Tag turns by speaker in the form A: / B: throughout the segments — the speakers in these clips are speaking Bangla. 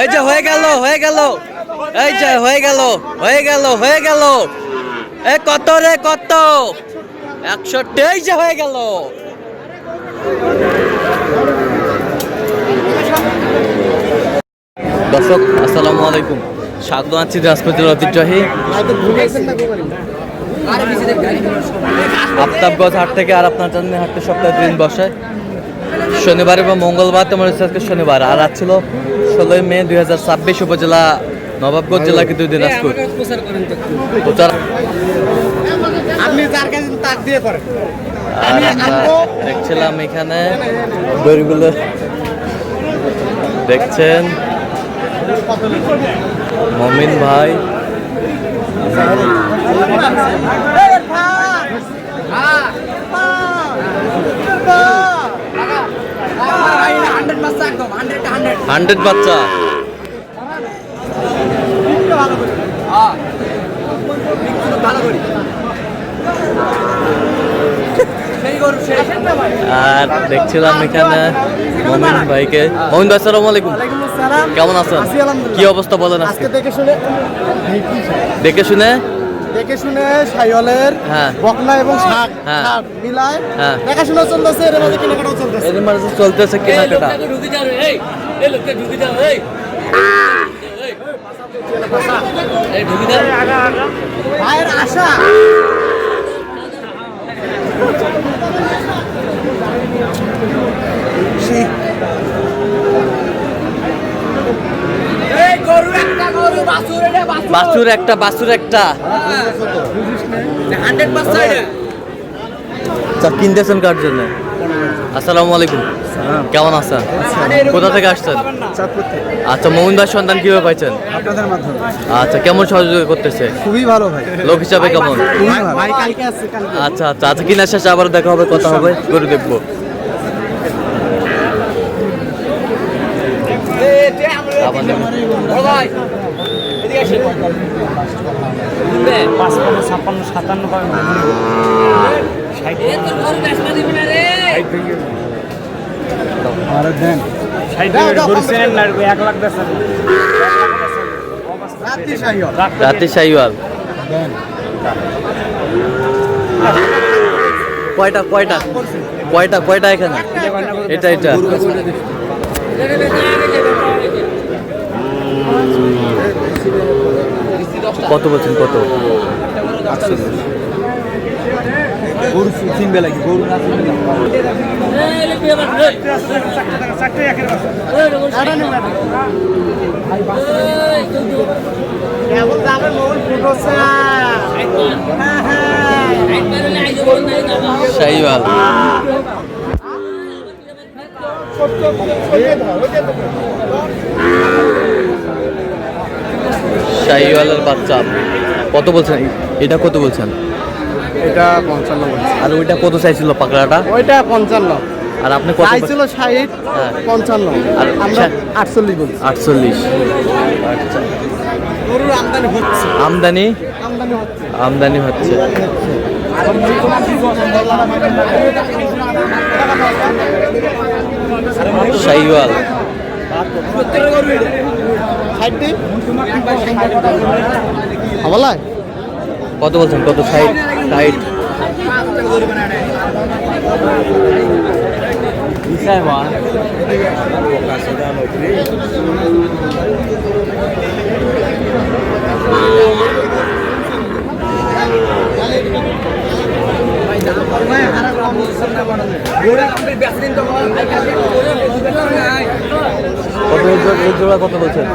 A: এই যে হয়ে গেল এই যে হয়ে গেল এ কত রে কত 100 এই যে হয়ে গেল। দর্শক আসসালামু আলাইকুম, স্বাগত আছি রাজপথের ঐতিহ্যবাহী আফতাবগঞ্জ হাট থেকে। আর আপনার জন্য হাটতে সপ্তাহে 2 দিন বসে, শনিবার এবং মঙ্গলবার। তোমার আজকে শনিবার, আর আজ ছিল 16 মে 2026, উপজেলা নবাবগঞ্জ জেলা কিন্তু দিনাজপুর। দেখছিলাম এখানে গরুগুলো দেখছেন, মমিন ভাই হান্ড্রেড বাচ্চা আর দেখছিলাম এখানে মমিন ভাইকে। মমিন ভাই আসসালামু আলাইকুম, কেমন আছেন? কি অবস্থা বলেন আজকে? দেখে শুনে শাইওয়ালের বকনা এবং শাক মিলায় দেখাশোনা চলতেছে, এর মাঝে কেনাকাটাও চলতেছে, এর মাঝে চলতেছে কেনাকাটা। ভাইয়ের আশা বাছুর একটা কিনতেছেন কার জন্য? আসসালামু আলাইকুম, কেমন আছেন? কোথা থেকে আসছেন? আচ্ছা, মমিন ভাই সন্ধান কিভাবে পাইছেন?
B: আপনাদের মাধ্যমে।
A: আচ্ছা, কেমন সহযোগিতা করতেছে?
B: খুবই ভালো ভাই,
A: লোক হিসাবে কেমন?
B: আচ্ছা
A: আচ্ছা, কিনা শেষে আবার দেখা হবে, কথা হবে, করে দেখবো। রাতে শাইওয়াল কয়টা এখানে? এটা কত বলছেন? কত গরু চিনবে লাগে? গরু না শাইওয়াল শাইওয়ালের বাচ্চা কত বলছেন? এটা কত বলছেন?
B: এটা 55 বলছে।
A: আর ওইটা কত চাইছিল পাকড়াটা?
B: ওইটা 55।
A: আর আপনি কত
B: চাইছিল? 60, 55। আর আমরা 48 বলছি।
A: 48। আচ্ছা,
B: গরুর
A: আমদানি হচ্ছে। শাইওয়াল কত বলছেন? কত? 60। কত বলছেন?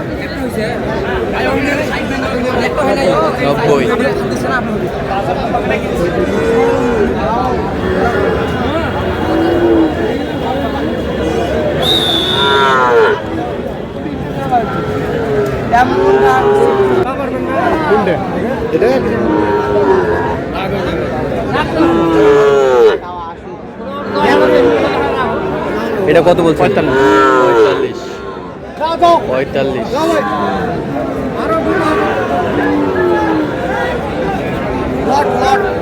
A: 90। এটা কত বলছেন?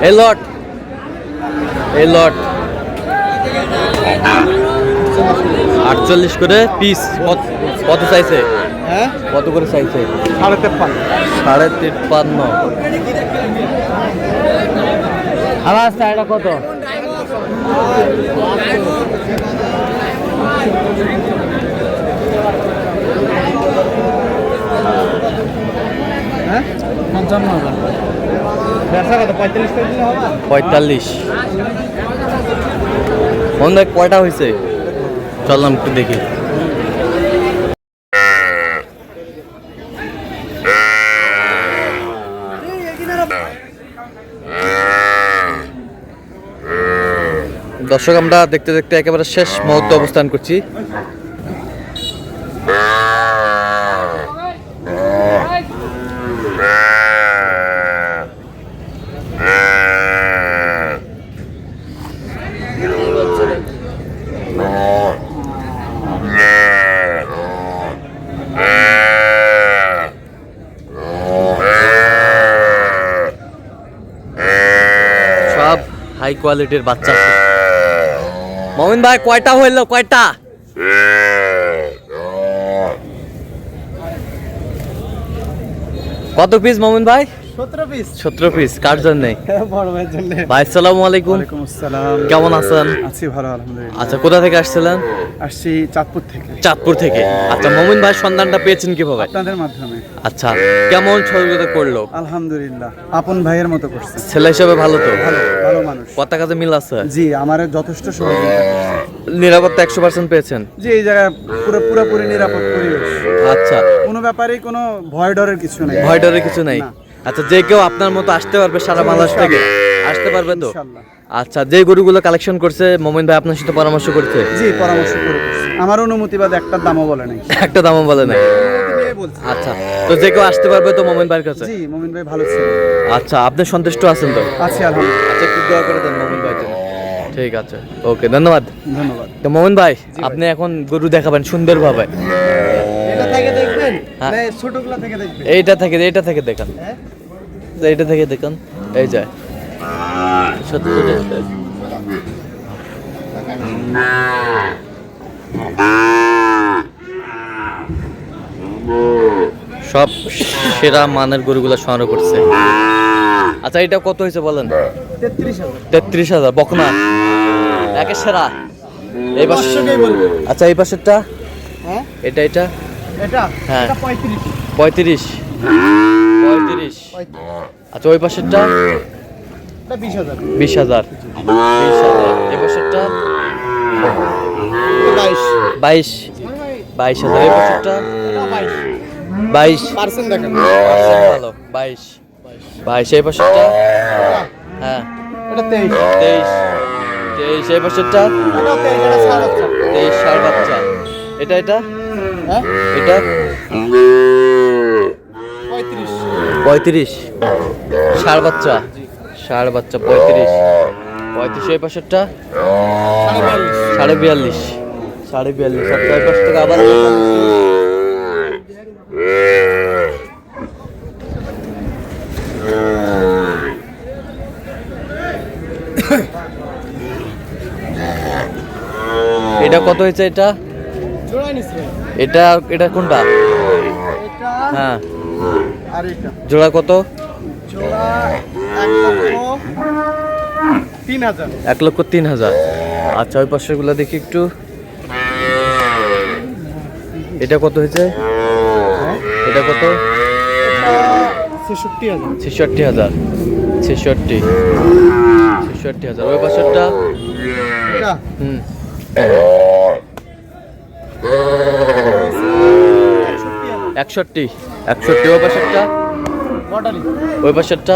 A: 45। এই লট 48 করে পিস। কত চাইছে?
B: হ্যাঁ
A: কত করে চাইছে?
B: 53.5।
A: 53.5। আবার চাইটা কত?
B: হ্যাঁ 55,000। ব্যবসা কত? 45 করে দিলে হবে?
A: 45। মনে হয় কয়টা হয়েছে? চললাম একটু দেখি। দর্শক, আমরা দেখতে দেখতে একেবারে শেষ মুহূর্তে অবস্থান করছি। সব হাই কোয়ালিটির বাচ্চা। মমিন ভাই কয়টা হইলো? কয়টা? কত পিস মমিন ভাই?
B: 17 পিস।
A: 17 পিস। কার জন্য?
B: বড় ভাইয়ের জন্য।
A: ভাই আসসালামু আলাইকুম।
B: ওয়ালাইকুম আসসালাম।
A: কেমন আছেন?
B: আছি ভালো আলহামদুলিল্লাহ।
A: আচ্ছা, কোথা থেকে আসছিলেন?
B: আসছি চাঁদপুর থেকে।
A: চাঁদপুর থেকে। আচ্ছা, মমিন ভাই সন্ধানটা পেয়েছেন কিভাবে?
B: আপনাদের মাধ্যমে।
A: আচ্ছা, কেমন সহযোগিতা করলো?
B: আলহামদুলিল্লাহ আপন ভাইয়ের মতো করছে।
A: ছেলে হিসেবে ভালো তো?
B: ভালো ভালো মানুষ।
A: কথা কাজে মিল আছে?
B: জি আমার যথেষ্ট সহযোগিতা করছে।
A: নিরাপত্তা 100% পেয়েছেন?
B: জি এই জায়গায় পুরোপুরি নিরাপদ পরিবেশ।
A: আচ্ছা,
B: কোনো ব্যাপারেই কোনো ভয় ডরের কিছু নেই।
A: ভয় ডরের কিছু নাই?
B: না।
A: আচ্ছা, যে কেউ আপনার মতো আসতে পারবে সারা বাংলাদেশ থেকে? আসতে পারবে তো?
B: ইনশাআল্লাহ।
A: আচ্ছা, যে গরুগুলো কালেকশন করছে মমিন ভাই আপনার সাথে পরামর্শ করছে?
B: জি পরামর্শ করে করছে। আমার অনুমতি বাদে একটা দামও বলে নাই।
A: একটা দামও বলে নাই? আচ্ছা, তো যে কেউ আসতে পারবে তো মমিন ভাইয়ের কাছে?
B: জি মমিন ভাই ভালো ছিল।
A: আচ্ছা, আপনি সন্তুষ্ট আছেন তো?
B: আছি আলহামদুলিল্লাহ।
A: আচ্ছা, একটু দোয়া করে দেন মমিন ভাই জন্য। ঠিক আছে, ওকে, ধন্যবাদ।
B: ধন্যবাদ।
A: তো মমিন ভাই, আপনি এখন গরু দেখাবেন সুন্দরভাবে।
B: এটা থেকে দেখবেন
A: হ্যাঁ।
B: না ছোটগুলা থেকে দেখবেন?
A: এইটা থেকে দেখান।
B: হ্যাঁ?
A: এইটা থেকে দেখান। এই যায় সব সেরা মানের গরুগুলো সংগ্রহ করছে। আচ্ছা, এটা কত হয়েছে বলেন?
B: 33,000।
A: 33,000 বকনা একে সেরা। এই পাশে?
B: 500 বলবো।
A: আচ্ছা, এই পাশেরটা?
B: হ্যাঁ
A: এটা
B: এটা
A: হ্যাঁ।
B: এটা 35।
A: 35। আচ্ছা, ওই পাশেরটা?
B: এটা 20,000।
A: 20,000। এই পাশেরটা?
B: 22।
A: 22,000। এই পাশেরটা? 22।
B: 22% দেখেন।
A: ভালো। 22। এই পাশেরটা? হ্যাঁ।
B: এটা 23।
A: 23। এই পাশেরটা?
B: এটা 23 এটা সাড়ে 4।
A: 23 ষাঁড় বাচ্চা। এটা
B: হ্যাঁ
A: এটা
B: 35।
A: 35 ষাঁড় বাচ্চা। 35। এই পাশেরটা? 42.5। 42.5। আচ্ছা, এই পাশ থেকে আবার এটা কত হয়েছে? এটা
B: জোড়া নিছে।
A: এটা কোনটা?
B: এটা
A: হ্যাঁ,
B: আর এটা
A: জোড়া কত?
B: জোড়া 1,03,000।
A: 1,03,000। আচ্ছা, ওই পাশের গুলা দেখি একটু। এটা কত হয়েছে? এটা কত?
B: 66,000।
A: 66,000। 66,000। ওই পাশেরটা?
B: এটা
A: হুম। 61। ওই পাশেরটা?
B: বর্ডারি।
A: ওই পাশেরটা?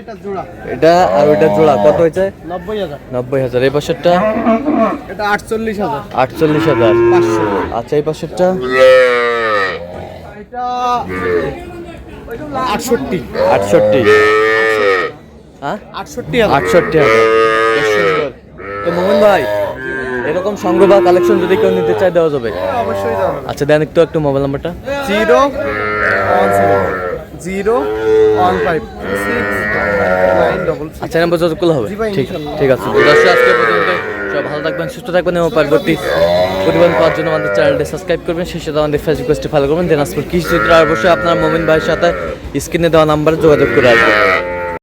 B: এটা জোড়া।
A: এটা আর ওইটা জোড়া কত হয়েছে?
B: 90,000।
A: 90,000। এই পাশেরটা?
B: এটা 48,000।
A: 48,000।
B: 500।
A: আচ্ছা, এই পাশেরটা?
B: এটা 68।
A: 68। হ্যাঁ,
B: 68,000।
A: 68,000। বেশ সুন্দর। তো মোহন ভাই, এরকম সংগ্রহ বা কালেকশন যদি কেউ নিতে চায় দেওয়া যাবে?
B: অবশ্যই যাবে।
A: আচ্ছা, দেন একটু মোবাইল নাম্বারটা।
B: 017 015 6 9
A: আচ্ছা, নাম্বার যতগুলো হবে।
B: জি ভাই,
A: ঠিক
B: ইনশাল্লাহ।
A: ঠিক আছে। তো দর্শক, আজকে পর্যন্ত সবাই ভালো থাকবেন, সুস্থ থাকবেন এবং পরবর্তী প্রতিবেদন পাওয়ার জন্য আমাদের চ্যানেলটি সাবস্ক্রাইব করবেন, সেই সাথে আমাদের ফেসবুক পেজটি ফলো করবেন। দিনাজপুর কৃষি চিত্র অবশ্যই আপনার মমিন ভাইয়ের সাথে স্ক্রিনে দেওয়া নাম্বারে যোগাযোগ করে আসবেন।